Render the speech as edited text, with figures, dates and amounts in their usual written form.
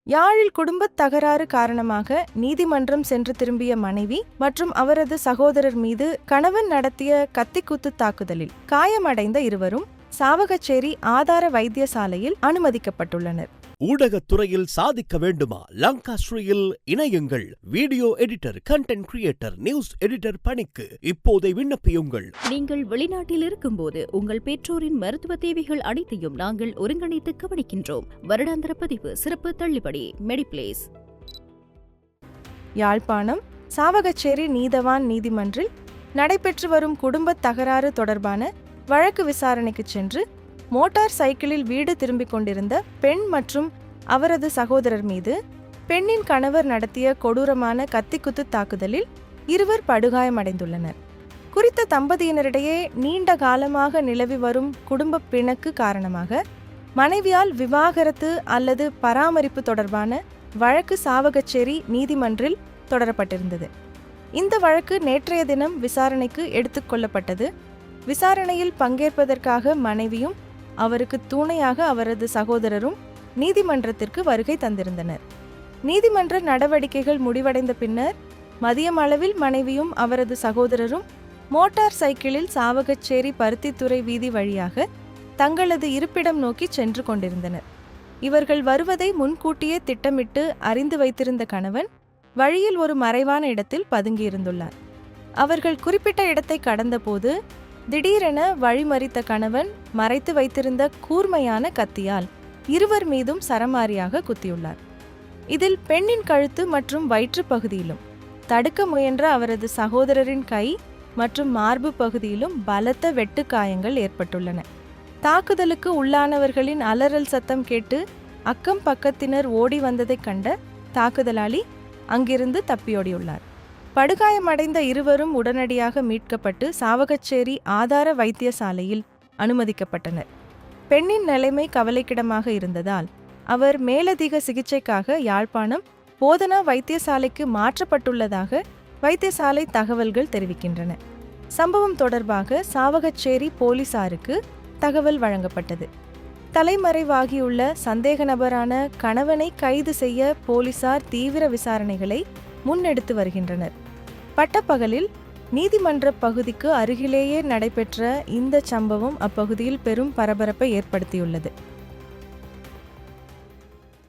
யாழில் குடும்பத் தகராறு காரணமாக நீதிமன்றம் சென்று திரும்பிய மனைவி மற்றும் அவரது சகோதரர் மீது கணவன் நடத்திய கத்திக்குத்து தாக்குதலில் காயமடைந்த இருவரும் சாவகச்சேரி ஆதார வைத்தியசாலையில் அனுமதிக்கப்பட்டுள்ளனர். ஊடகத்துறையில் சாதிக்க வேண்டுமா? லங்காஸ்ரீயில் இணையுங்கள். Video editor, content creator, news editor பணிக்கு இப்போதே விண்ணப்பியுங்கள். நீங்கள் வெளிநாட்டில் இருக்கும்போது உங்கள் பெற்றோரின் மருத்துவ தேவைகள் அனைத்தையும் நாங்கள் ஒருங்கிணைத்து கவனிக்கின்றோம். வருடாந்திர பதிவு, சிறப்பு தள்ளுபடி, மெடிப்ளேஸ். யாழ்ப்பாணம் சாவகச்சேரி நீதவான் நீதிமன்றில் நடைபெற்று வரும் குடும்பத் தகராறு தொடர்பான வழக்கு விசாரணைக்கு சென்று மோட்டார் சைக்கிளில் வீடு திரும்பிக் கொண்டிருந்த பெண் மற்றும் அவரது சகோதரர் மீது பெண்ணின் கணவர் நடத்திய கொடூரமான கத்திக்குத்து தாக்குதலில் இருவர் படுகாயமடைந்துள்ளனர். குறித்த தம்பதியினரிடையே நீண்ட காலமாக நிலவி வரும் குடும்ப பிணக்கு காரணமாக மனைவியால் விவாகரத்து அல்லது பராமரிப்பு தொடர்பான வழக்கு சாவகச்சேரி நீதிமன்றில் தொடரப்பட்டிருந்தது. இந்த வழக்கு நேற்றைய தினம் விசாரணைக்கு எடுத்துக்கொள்ளப்பட்டது. விசாரணையில் பங்கேற்பதற்காக மனைவியும் அவருக்கு துணையாக அவரது சகோதரரும் நீதிமன்றத்திற்கு வருகை தந்திருந்தனர். நீதிமன்ற நடவடிக்கைகள் முடிவடைந்த பின்னர் மதியம் அளவில் மனைவியும் அவரது சகோதரரும் மோட்டார் சைக்கிளில் சாவகச்சேரி பருத்தித்துறை வீதி வழியாக தங்களது இருப்பிடம் நோக்கி சென்று கொண்டிருந்தனர். இவர்கள் வருவதை முன்கூட்டியே திட்டமிட்டு அறிந்து வைத்திருந்த கணவன் வழியில் ஒரு மறைவான இடத்தில் பதுங்கியிருந்துள்ளார். அவர்கள் குறிப்பிட்ட இடத்தை கடந்தபோது திடீரென வழிமறித்த கணவன் மறைத்து வைத்திருந்த கூர்மையான கத்தியால் இருவர் மீதும் சரமாரியாக குத்தியுள்ளார். இதில் பெண்ணின் கழுத்து மற்றும் வயிற்று பகுதியிலும், தடுக்க முயன்ற அவரது சகோதரரின் கை மற்றும் மார்பு பகுதியிலும் பலத்த வெட்டுக்காயங்கள் ஏற்பட்டுள்ளன. தாக்குதலுக்கு உள்ளானவர்களின் அலறல் சத்தம் கேட்டு அக்கம் பக்கத்தினர் ஓடி வந்ததைக் கண்ட தாக்குதலாளி அங்கிருந்து தப்பியோடியுள்ளார். படுகாயமடைந்த இருவரும் உடனடியாக மீட்கப்பட்டு சாவகச்சேரி ஆதார வைத்தியசாலையில் அனுமதிக்கப்பட்டனர். பெண்ணின் நிலைமை கவலைக்கிடமாக இருந்ததால் அவர் மேலதிக சிகிச்சைக்காக யாழ்ப்பாணம் போதனா வைத்தியசாலைக்கு மாற்றப்பட்டுள்ளதாக வைத்தியசாலை தகவல்கள் தெரிவிக்கின்றன. சம்பவம் தொடர்பாக சாவகச்சேரி போலீசாருக்கு தகவல் வழங்கப்பட்டது. தலைமறைவாகியுள்ள சந்தேக நபரான கணவனை கைது செய்ய போலீசார் தீவிர விசாரணைகளை முன்னெடுத்து வருகின்றனர். பட்டப்பகலில் நீதிமன்ற பகுதிக்கு அருகிலேயே நடைபெற்ற இந்த சம்பவம் அப்பகுதியில் பெரும் பரபரப்பை ஏற்படுத்தியுள்ளது.